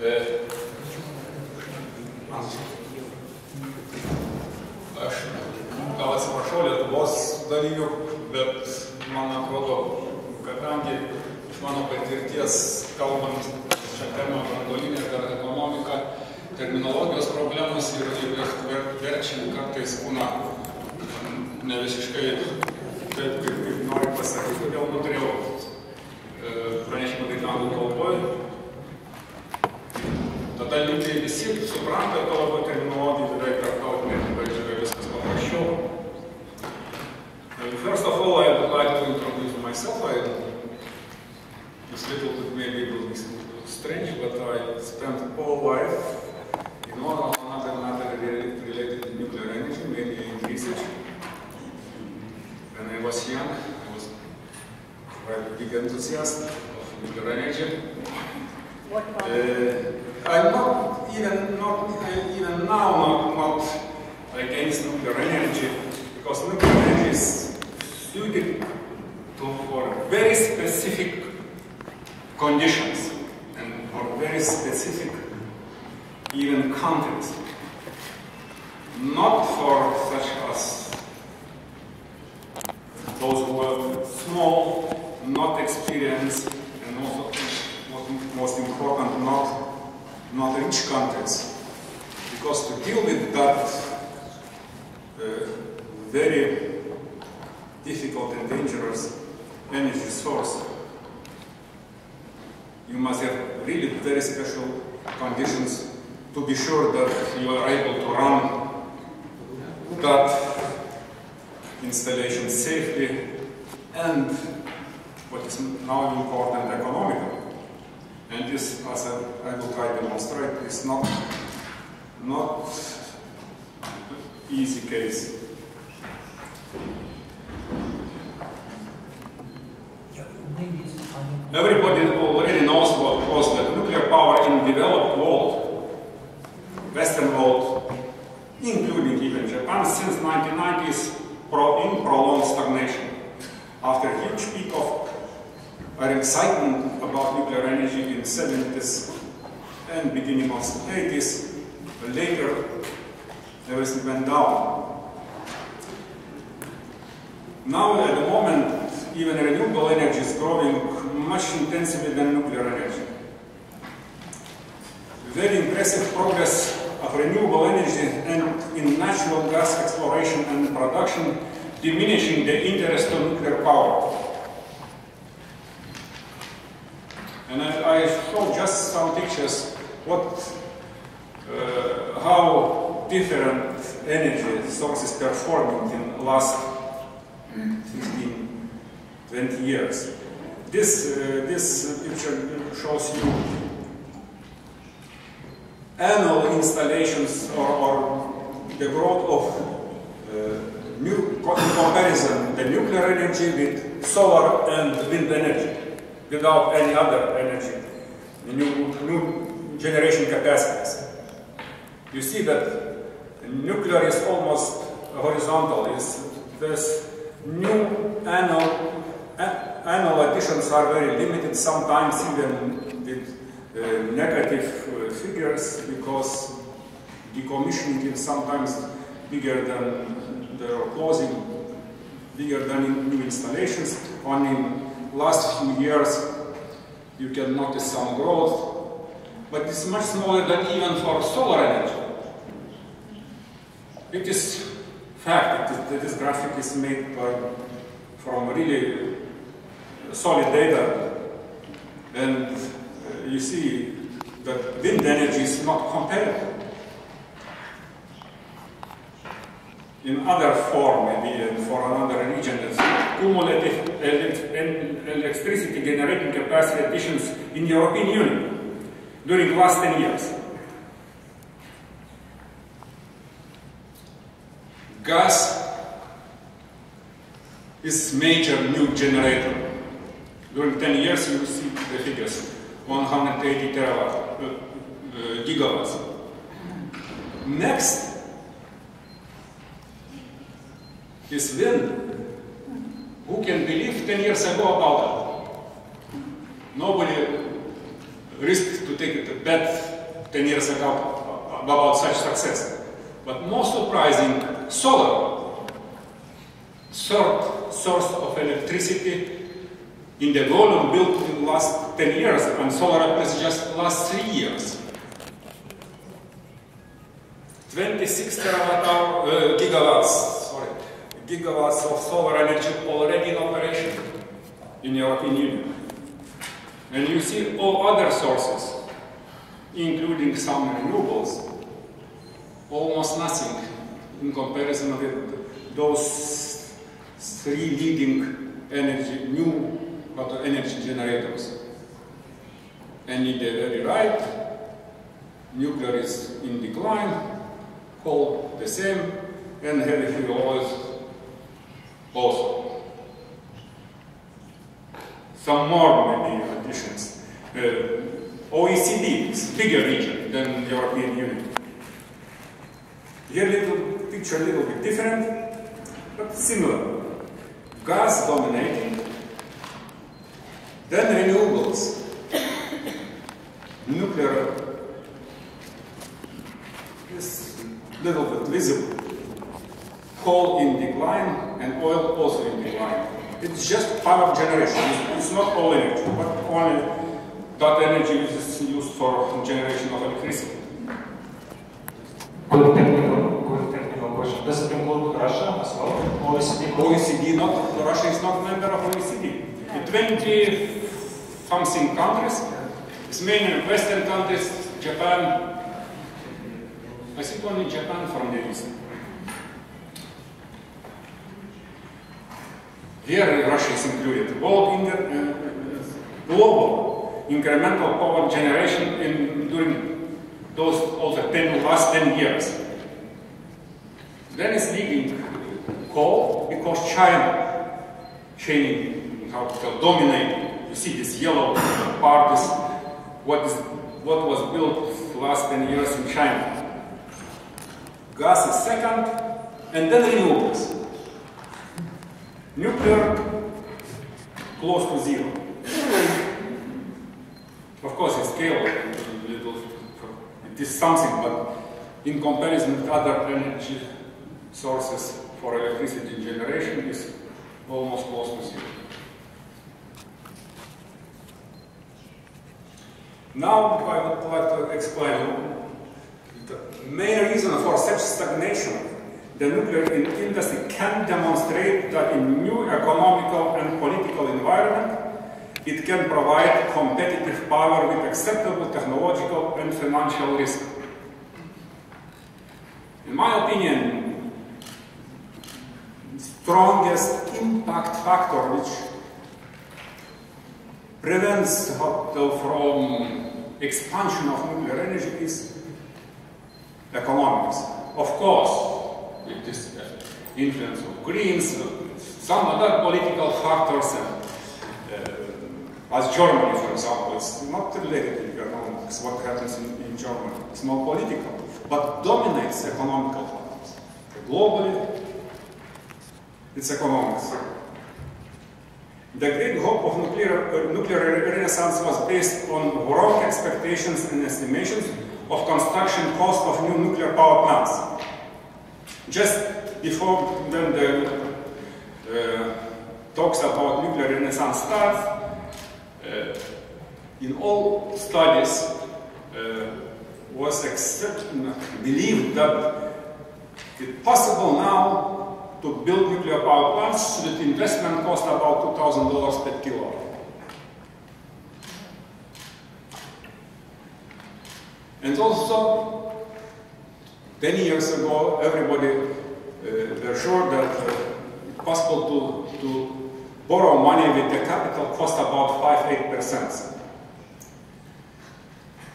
Aš gal atsiprašau Lietuvos dalyvių, bet man atrodo, kadangi iš mano patirties, kalbant šią temą branduolinę ir ekonomiką, terminologijos problemos ir verčiant kartais būna ne visiškai taip, kaip noriu pasakyti, todėl nuturėjau pranešimą tai anglų kalboj. Tada liūdžiai visi supranta to labiau terminologiją, tada kartautinė yra viskas paprasčiau. First of all, I would like to introduce myself. This little bit maybe will be strange, but I spent all life in one or another related to nuclear energy, maybe in research. When I was young, I was quite a big enthusiast of nuclear energy. I'm not even now not against nuclear energy, because nuclear energy is suited for very specific conditions and for very specific even context. Not for such as those who are small, not experienced, and also, most important, not rich countries. Because to deal with that very difficult and dangerous energy source, you must have really very special conditions to be sure that you are able to run that installation safely and, what is now important, economically. And this, as I will try to demonstrate, is not easy case. Everybody already knows what was the nuclear power in developed world, Western world, including even Japan, since 1990s in prolonged stagnation. After a huge peak of excitement about nuclear energy in the 70s and beginning of the 80s, later everything went down. Now at the moment, even renewable energy is growing much intensively than nuclear energy. Very impressive progress of renewable energy and in natural gas exploration and production, diminishing the interest of nuclear power. And I show just some pictures how different energy sources performed in the last 15, 20 years. This picture shows you annual installations or the growth of comparison the nuclear energy with solar and wind energy without any other energy, new generation capacities. You see that nuclear is almost horizontal. This new annual additions are very limited, sometimes even with negative figures, because decommissioning is sometimes bigger than the closing, bigger than in new installations. Only in last few years you can notice some growth, but it's much smaller than even for solar energy. It is fact that this graphic is made from really solid data, and you see that wind energy is not comparable. In other form, maybe for another region, it's cumulative electricity generating capacity additions in European Union during the last 10 years. Gas is major new generator. During 10 years, you see the figures, 180 gigawatts. Next is wind. Who can believe 10 years ago about that? Nobody risk to take a bet 10 years ago about such success. But most surprising, solar, third source of electricity in the volume built in the last 10 years, and solar is just last 3 years. 26 gigawatts of solar energy already in operation in European Union. And you see all other sources, including some renewables, almost nothing in comparison with those three leading new energy generators. And in the very right, nuclear is in decline, coal the same, and heavy fuel oils also. Some more maybe additions. OECD is a bigger region than the European Union. Here little picture a little bit different, but similar. Gas dominating, then renewables, nuclear is a little bit visible, coal in decline, and oil also in decline. It's just power generation. It's not all energy, but only that energy is used for generation of electricity. Quick technical question. Does it include Russia as well? OECD, Russia is not a member of OECD. In 20-something countries, it's mainly Western countries, Japan. I think only Japan from the East. Here Russia is included. Global incremental power generation during those also last 10 years. Then it's leading coal because China dominating. You see this yellow part is what was built last 10 years in China. Gas is second, and then renewables. Nuclear, close to zero. Of course, it's scale little. It is something, but in comparison with other energy sources for electricity generation, is almost close to zero. Now, I would like to explain the main reason for such stagnation. The nuclear industry can demonstrate that in new economical and political environment, it can provide competitive power with acceptable technological and financial risk. In my opinion, the strongest impact factor which prevents from expansion of nuclear energy is economics. Of course, with this influence of Greens, some other political factors, as Germany, for example, it's not related to economics, what happens in Germany. It's more political, but dominates economical factors. Globally, it's economics. The great hope of nuclear renaissance was based on wrong expectations and estimations of construction cost of new nuclear power plants. Just before then the talks about nuclear renaissance starts, in all studies was believed that it's possible now to build nuclear power plants with investment cost about $2,000 per kilowatt. And also, 10 years ago, everybody were sure that it's possible to borrow money with a capital cost about 5–8%.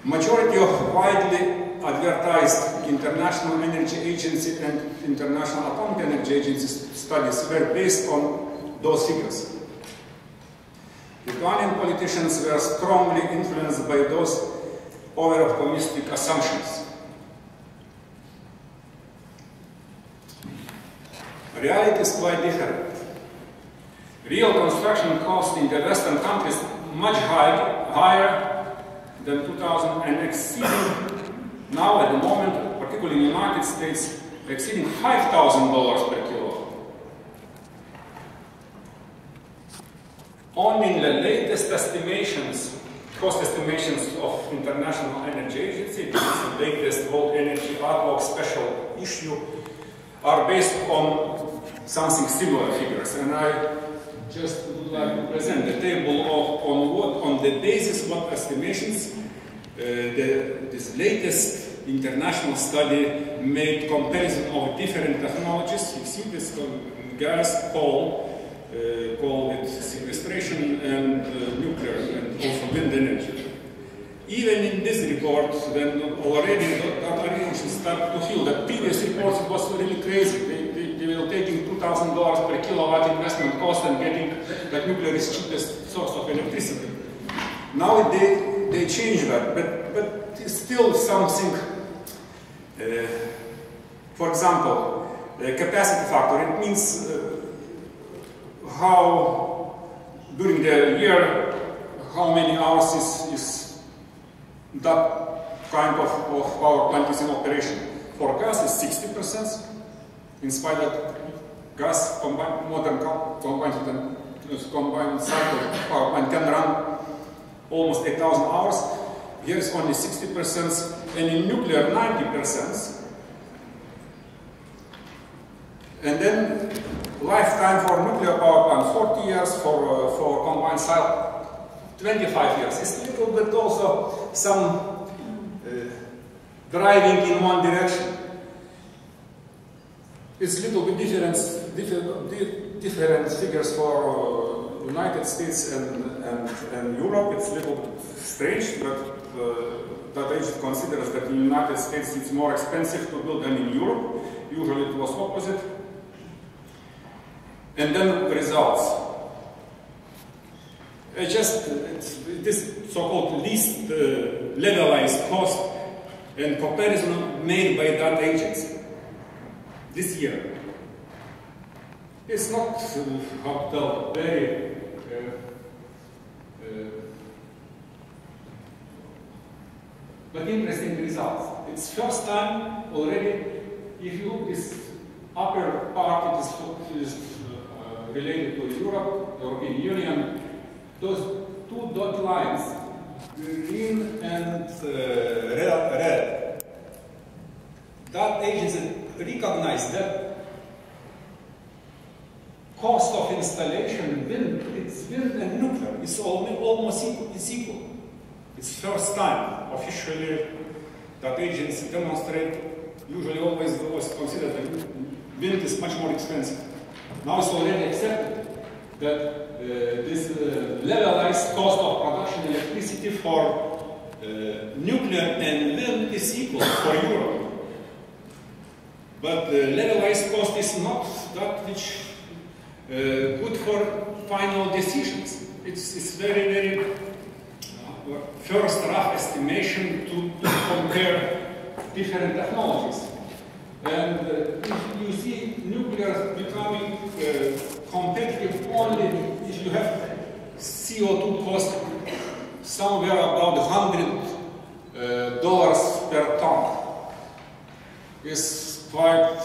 Majority of widely advertised International Energy Agency and International Atomic Energy Agency studies were based on those figures. Lithuanian politicians were strongly influenced by those over-optimistic assumptions. Reality is quite different. Real construction costs in the Western countries much higher than 2000 and exceeding, now at the moment, particularly in the United States, exceeding $5,000 per kilowatt. Only in the latest estimations, cost estimations of International Energy Agency, this is the latest World Energy Ad Hoc special issue, are based on something similar figures. And I just would like to present the table on the basis of what estimations this latest international study made comparison of different technologies. You see this gas, coal, call it sequestration, and nuclear, and also wind energy. Even in this report, then already that agencies start to feel that previous reports it was really crazy. They were taking $2,000 per kilowatt investment cost and getting that nuclear is cheapest source of electricity. Now they change that, but it's still something. For example, capacity factor. It means how during the year, how many hours is that kind of power plant is in operation. For gas, it's 60%, in spite of gas modern combined cycle power plant can run almost 8,000 hours. Here is only 60%, and in nuclear 90%. And then lifetime for nuclear power plant 40 years, for combined cycle 25 years. It's a little bit also some driving in one direction. It's a little bit different figures for United States and Europe. It's a little bit strange, but that agency considers that in the United States it's more expensive to build than in Europe. Usually it was opposite. And then results. This so-called least levelized cost and comparison made by that agency this year. It's not, how to tell, very but interesting results. It's first time already, if you look this upper part, it is related to Europe, European Union. Those two dot lines, green and red, that agency recognized that cost of installation, it's wind and nuclear, it's almost equal. It's first time officially that agency demonstrate. Usually always considered that wind is much more expensive. Now it's already accepted that this levelized cost of production electricity for nuclear and wind is equal for Europe. But the levelized cost is not that which good for final decisions. It's very, very first rough estimation to compare different technologies. And if you see nuclear becoming competitive only if you have CO2 cost somewhere about $100 per ton, is quite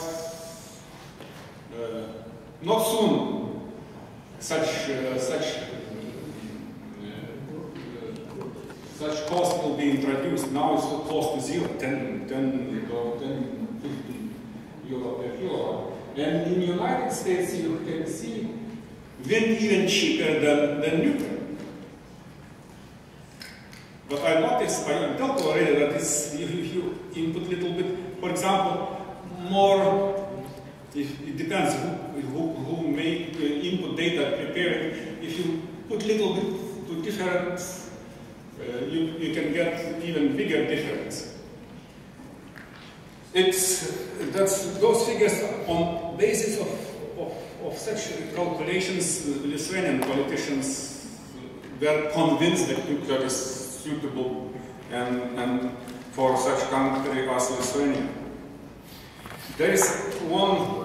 not soon such cost will be introduced. Now it's close to zero, 10 or 15 euro per kilowatt. And in the United States, you can see wind even cheaper than nuclear. But I noticed, I told already that if you input a little bit, for example, more, it depends who make input data prepared. If you put a little bit to different, you can get even bigger difference. Those figures on basis of such calculations, Lithuanian politicians were convinced that nuclear is suitable and for such country as Lithuania. There is one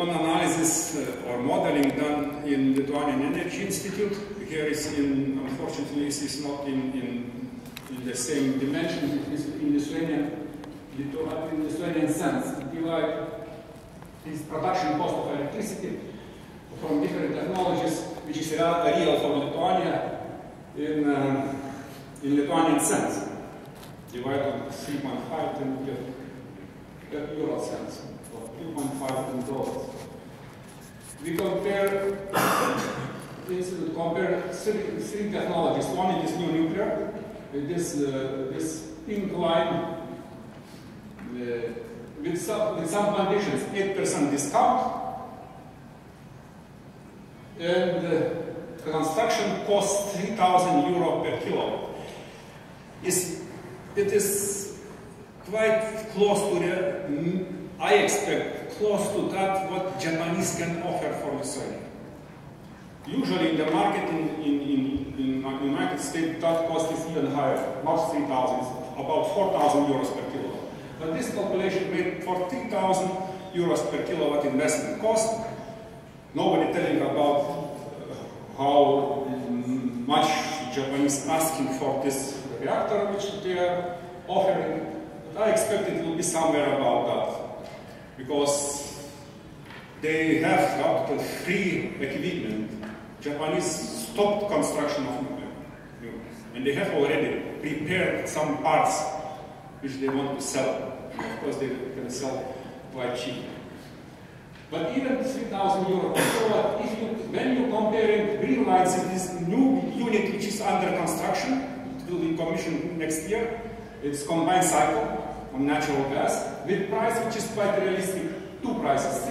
analysis or modeling done in the Lithuanian Energy Institute. here is unfortunately, this is not in the same dimension. It is in Lithuanian sense. Divide this production cost of electricity from different technologies, which is real for Lithuania in Lithuanian sense. Divide on 3.5 and get euro cents, or 2.5 in dollars. We compare three technologies. One is new nuclear, this pink line with some conditions, 8% discount, and the construction costs 3,000 euro per kilowatt. It is quite close to the, I expect, close to that what Japanese can offer for Lithuania. Usually in the market in the United States, that cost is even higher, not 3,000, about 4,000 euros per kilowatt. But this calculation made for 3,000 euros per kilowatt investment cost. Nobody telling about how much Japanese asking for this reactor, which they are offering. But I expect it will be somewhere about that, because they have got the free equipment. Japanese stopped construction of nuclear, and they have already prepared some parts which they want to sell. And of course, they can sell quite cheap. But even 3,000 euros per kilowatt, when you compare green lights in this new unit which is under construction, it will be commissioned next year. It's combined cycle on natural gas with price which is quite realistic. Two prices,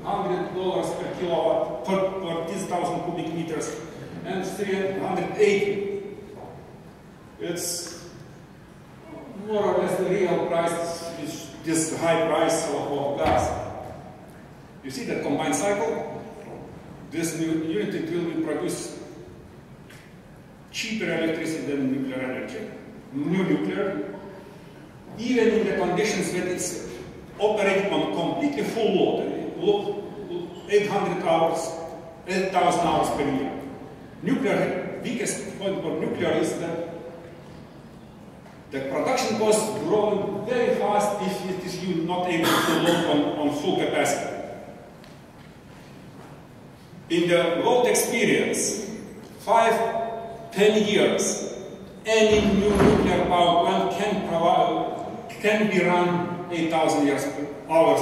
$300 per kilowatt for 10,000 cubic meters and 380. It's more or less the real price, is this high price of gas. You see that combined cycle? This new unit will produce cheaper electricity than nuclear energy. New nuclear, even in the conditions that it's operating on completely full load, 800 hours, 8,000 hours per year. Nuclear, weakest point for nuclear is that the production costs growing very fast if it is you not able to load on full capacity. In the load experience, 5-10 years, any new nuclear power plant can be run 8,000 hours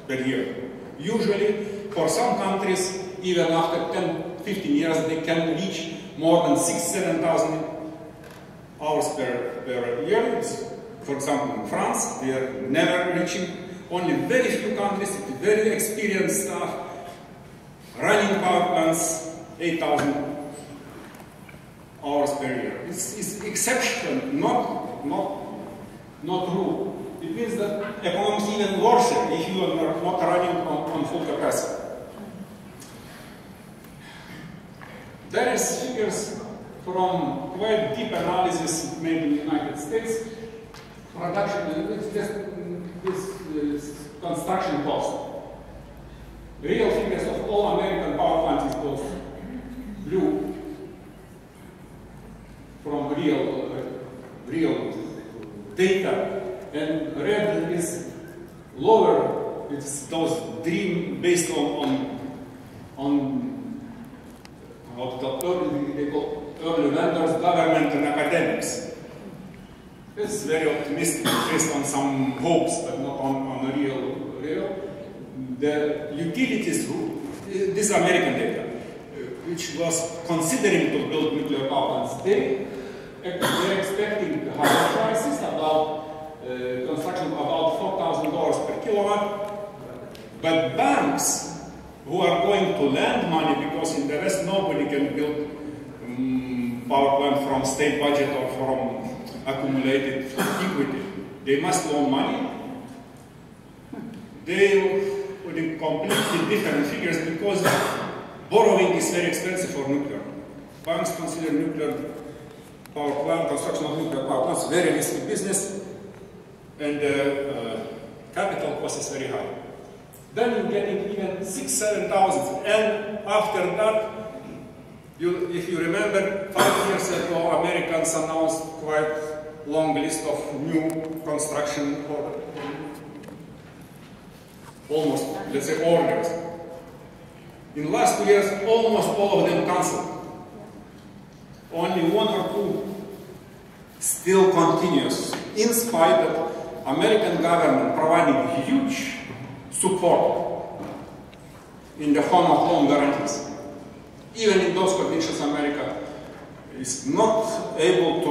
per year. Usually, for some countries, even after 10-15 years, they can reach more than 6,000-7,000 hours per year. For example, in France, they are never reaching. Only very few countries, very experienced staff, running power plants 8,000 hours per year. It's exception, not rule. It means that economy is even worse if you are not running on full capacity. There is figures from quite deep analysis made in the United States. Production, this construction cost. Real figures of all American power plants is those blue from real data, and red is lower. It's those dream based on what they call early vendors, government, and academics. It's very optimistic, based on some hopes, but not on a real. The utilities group, this is American data, which was considering to build nuclear power plants, they're expecting higher prices, about construction about $4,000 per kilowatt. But banks who are going to lend money, because in the West nobody can build power plant from state budget or from accumulated equity. They must loan money. They put in completely different figures because borrowing is very expensive for nuclear. Banks consider nuclear power plant, construction of nuclear power plants, very risky business, and capital cost is very high. Then you're getting even 6,000-7,000, and after that, If you remember, 5 years ago, Americans announced quite long list of new construction almost, let's say, orders. In last 2 years, almost all of them cancelled. Only 1 or 2 still continues, in spite of American government providing huge support in the form of loan guarantees. Even in those conditions, America is not able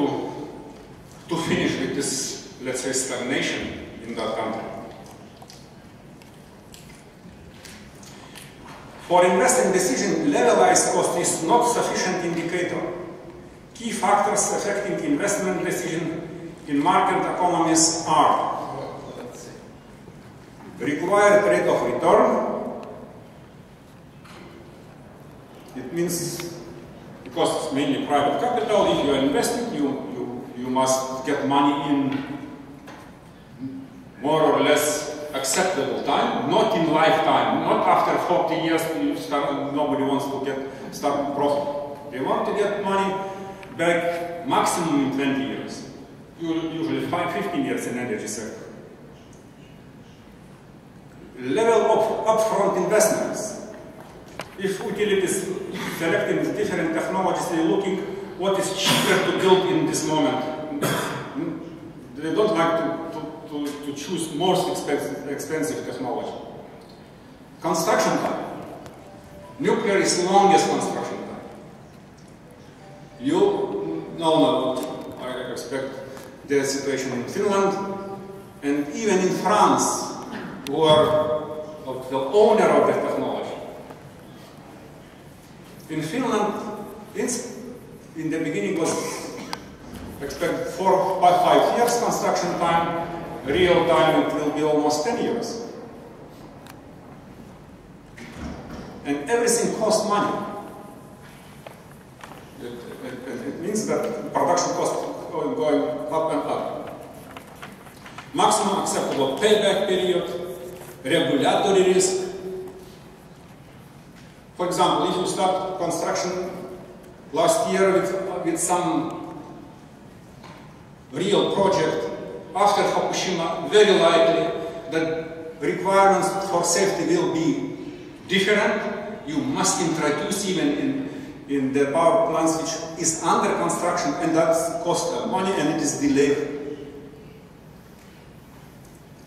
to finish with this, let's say, stagnation in that country. For investing decision, levelized cost is not sufficient indicator. Key factors affecting investment decision in market economies are required rate of return. It means, because it's mainly private capital, if you are investing, you must get money in more or less acceptable time, not in lifetime, not after 40 years nobody wants to start profit. They want to get money back maximum in 20 years, usually 15 years in energy sector. Level of upfront investments. If utilities selecting different technologies, they're looking what is cheaper to build in this moment. They don't like to choose most expensive technology. Construction time. Nuclear is longest construction time. I expect the situation in Finland and even in France, who are the owner of the technology. In Finland, in the beginning was expected 4 or 5 years construction time. Real time it will be almost 10 years. And everything costs money. It means that production costs are going up and up. Maximum acceptable payback period, regulatory risk. For example, if you start construction last year with some real project, after Fukushima, very likely the requirements for safety will be different. You must introduce even in the power plants which is under construction, and that costs money and it is delayed.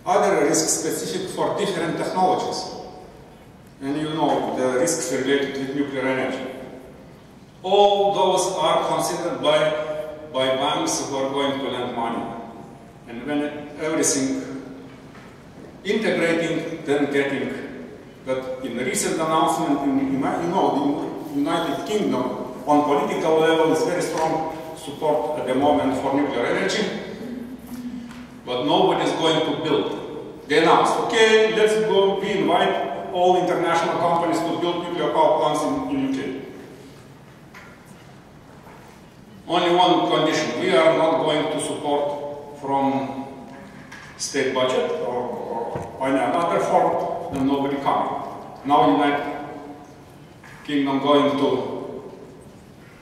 Other risks specific for different technologies. And you know the risks related with nuclear energy. All those are considered by banks who are going to lend money. And when everything integrating, then getting that in the recent announcement, the United Kingdom on political level is very strong support at the moment for nuclear energy, but nobody is going to build. They announced, okay, let's go, we invite all international companies to build nuclear power plants in UK. Only one condition, we are not going to support from state budget or any other form, then nobody coming. Now United Kingdom going to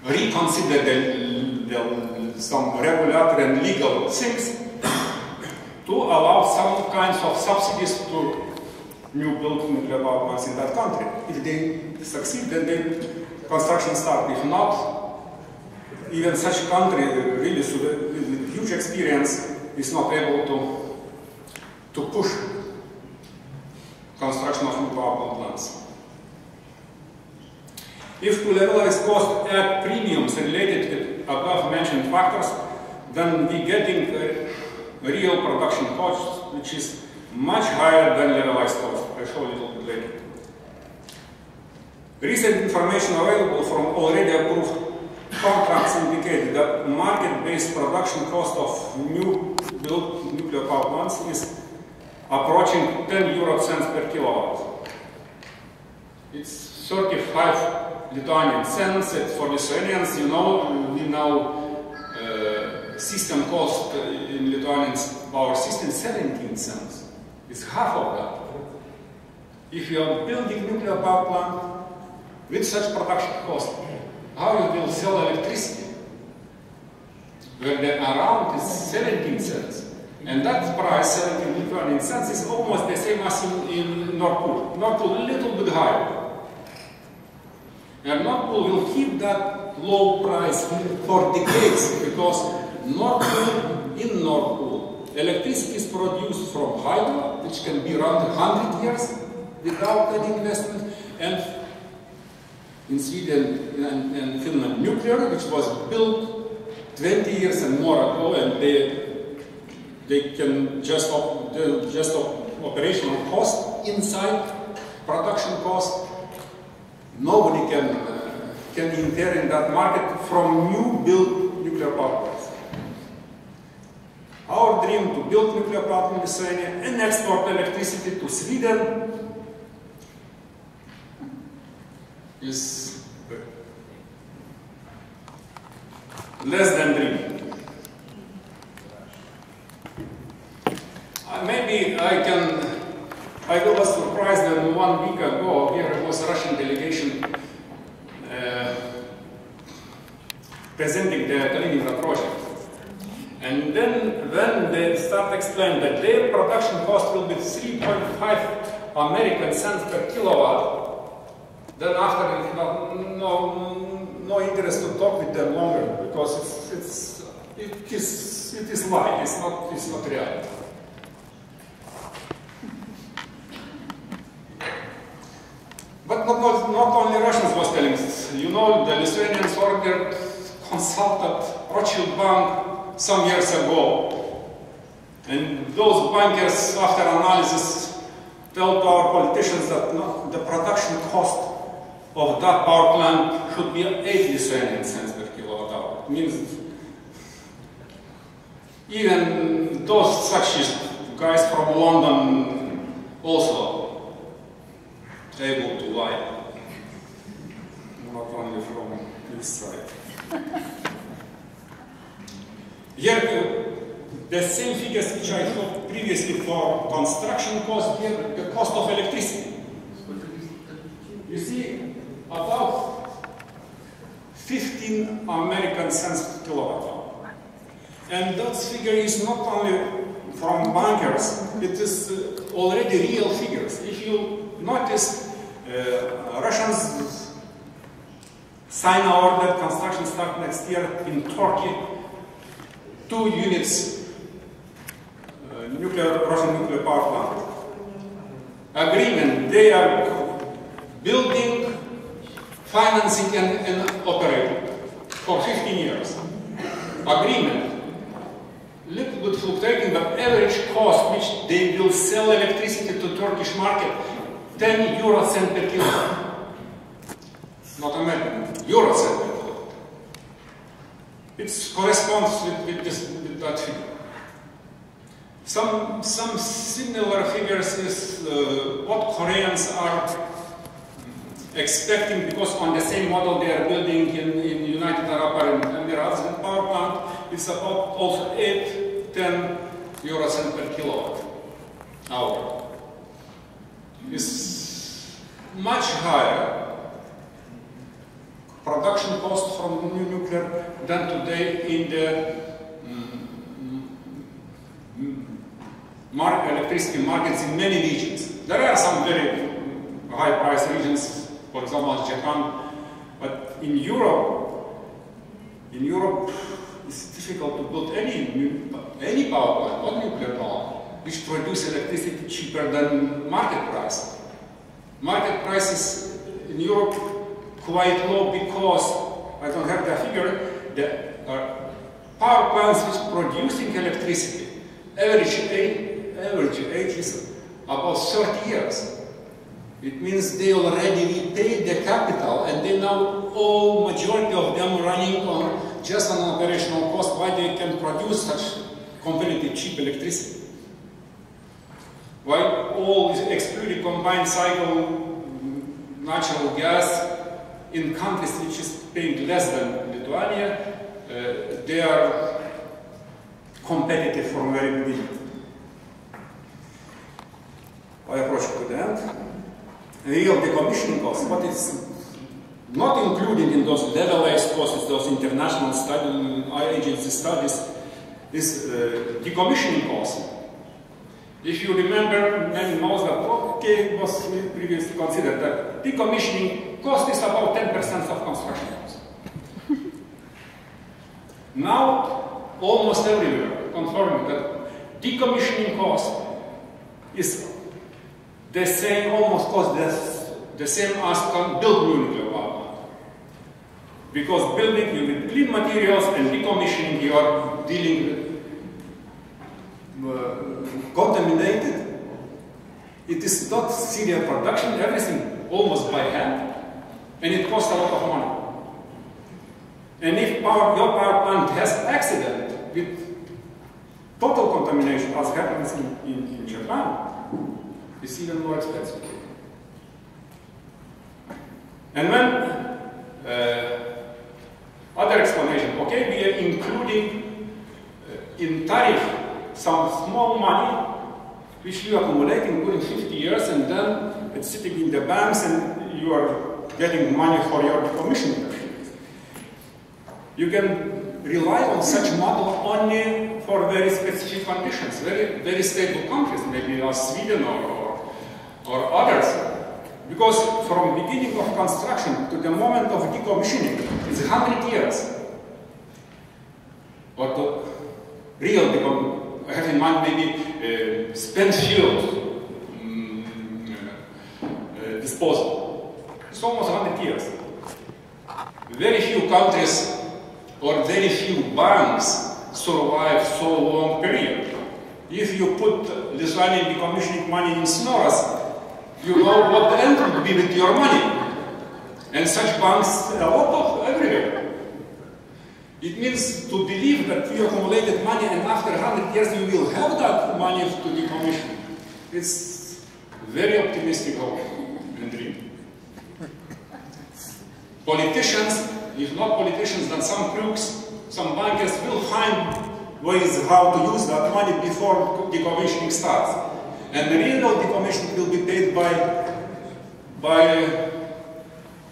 reconsider some regulatory and legal things to allow some kinds of subsidies to new built nuclear power plants in that country. If they succeed, then the construction starts. If not, even such a country really with huge experience is not able to push construction of new power plants. If to levelize cost add premiums related with above mentioned factors, then we getting real production costs, which is much higher than levelized cost. I'll show a little bit later. Recent information available from already approved contracts indicate that market-based production cost of new built nuclear power plants is approaching 10 euro cents per kilowatt. It's 35 Lithuanian cents. For Lithuanians, we know system cost in Lithuanian power system 17 cents. It's half of that. If you are building nuclear power plant with such production cost, how you will sell electricity, where the amount is 17 cents. And that price, 17 cents, is almost the same as in Nord Pool. Nord Pool a little bit higher. And Nord Pool will keep that low price for decades, because in Nord Pool, electricity is produced from hydro, which can be around 100 years without any investment, and in Sweden and Finland, nuclear, which was built 20 years and more ago, and they can just operational cost inside production cost. Nobody can enter in that market from new built nuclear power plants. Our dream to build nuclear power plant in Lithuania and export electricity to Sweden is less than dream. Maybe I was surprised that 1 week ago here was a Russian delegation presenting the Kaliningrad project. And then when they start explaining that their production cost will be 3.5 American cents per kilowatt, then after no interest to talk with them longer, because it is lie, it's not reality. But not only Russians was telling this. You know, the Lithuanians ordered consulted Rothschild Bank some years ago. And those bankers, after analysis, tell to our politicians that the production cost of that power plant should be 8 Lithuanian cents per kilowatt hour. It means even those such guys from London also able to lie, not only from this side. Here, the same figures which I thought previously for construction cost, here the cost of electricity. You see, about 15 American cents per kilowatt hour. And that figure is not only from bankers, it is already real figures. If you notice, Russians sign an order, construction start next year in Turkey, 2 units Russian nuclear power plant. Agreement, they are building, financing and operating for 15 years. Agreement, little bit fluctuating, but average cost which they will sell electricity to Turkish market, 10 euro cent per kilowatt. Not American, euro cent per kilowatt. It corresponds with that figure. Some similar figures is what Koreans are expecting, because on the same model they are building in United Arab Emirates with power plant, it's about also 8-10 euro cent per kilowatt hour. Is much higher production cost from new nuclear than today in the electricity markets in many regions. There are some very high price regions, for example Japan, but in Europe it's difficult to build any power plant, not nuclear power, which produce electricity cheaper than market price. Market prices in Europe quite low because, I don't have the figure, the power plants which producing electricity, average age is about 30 years. It means they already repaid the capital and they now all majority of them running on just an operational cost. Why they can produce such competitive cheap electricity? While all is excluding combined cycle natural gas in countries which is paying less than Lithuania, they are competitive from very beginning. I approach to the end. Real decommissioning cost. What is not included in those levelized costs, those international agency studies, is decommissioning cost. If you remember, many knows that okay, it was previously considered that decommissioning cost is about 10% of construction cost. Now, almost everywhere confirming that decommissioning cost is the same, almost cost the same as build new nuclear power plant. Because building you with clean materials and decommissioning you are dealing with contaminated. It is not serial production, everything almost by hand, and it costs a lot of money. And if your power plant has accident with total contamination, as happens in Japan, it's even more expensive. And then other explanation, okay, we are including in tariff some small money which you accumulate including 50 years, and then it's sitting in the banks and you are getting money for your decommissioning. You can rely on such model only for very specific conditions, very stable countries, maybe as Sweden or others. Because from the beginning of construction to the moment of decommissioning, it's 100 years. But the real decommissioning, I have in mind maybe spent fuel disposal. It's almost 100 years. Very few countries or very few banks survive so long period. If you put Lithuanian decommissioning money in Snoras, you know what the end will be with your money. And such banks, a lot of everywhere. It means to believe that you accumulated money and after 100 years you will have that money to decommission. It's very optimistic hope and dream. Politicians, if not politicians, then some crooks, some bankers will find ways how to use that money before decommissioning starts. And the real decommissioning will be paid by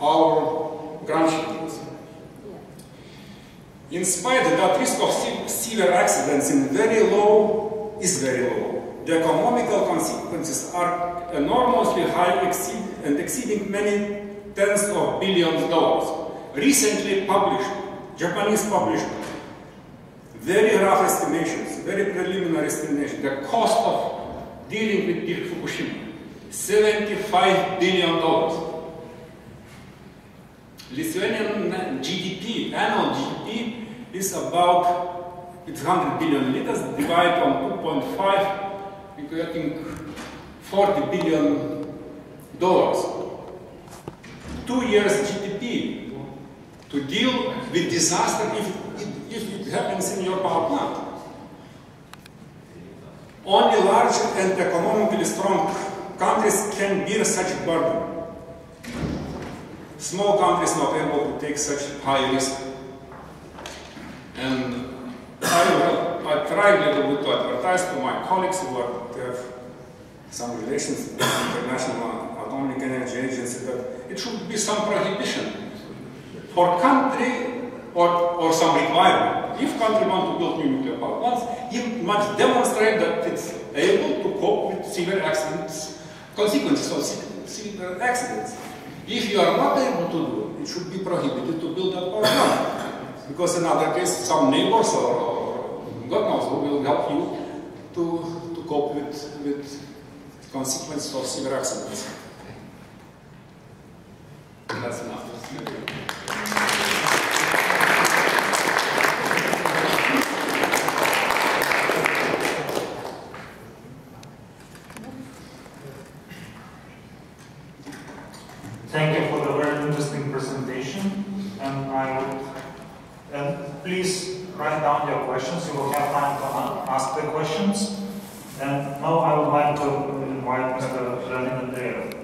our grandchildren. In spite of that risk of severe accidents is very low, the economical consequences are enormously high and exceeding many tens of billions of dollars. Recently published, Japanese published, very rough estimations, very preliminary estimations, the cost of dealing with Fukushima, $75 billion. Lithuanian GDP, annual GDP, is about, it's 100 billion liters, divided on 2.5, we're getting $40 billion. 2 years GDP to deal with disaster if it happens in your power plant. Only large and economically strong countries can bear such burden. Small countries not able to take such high risk. And I try a little bit to advertise to my colleagues who have some relations with the International Atomic Energy Agency that it should be some prohibition for country or some requirement. If country want to build new nuclear power plants, it must demonstrate that it's able to cope with severe accidents, consequences of severe accidents. If you are not able to do it, it should be prohibited to build that power plant. Because in other case, some neighbors or God knows who will help you to cope with consequences of severe accidents. And that's enough. Thank you. Thank you for the very interesting presentation, and please write down your questions. You will have time to ask the questions. And now I would like to invite Mr. Leonid Andreev.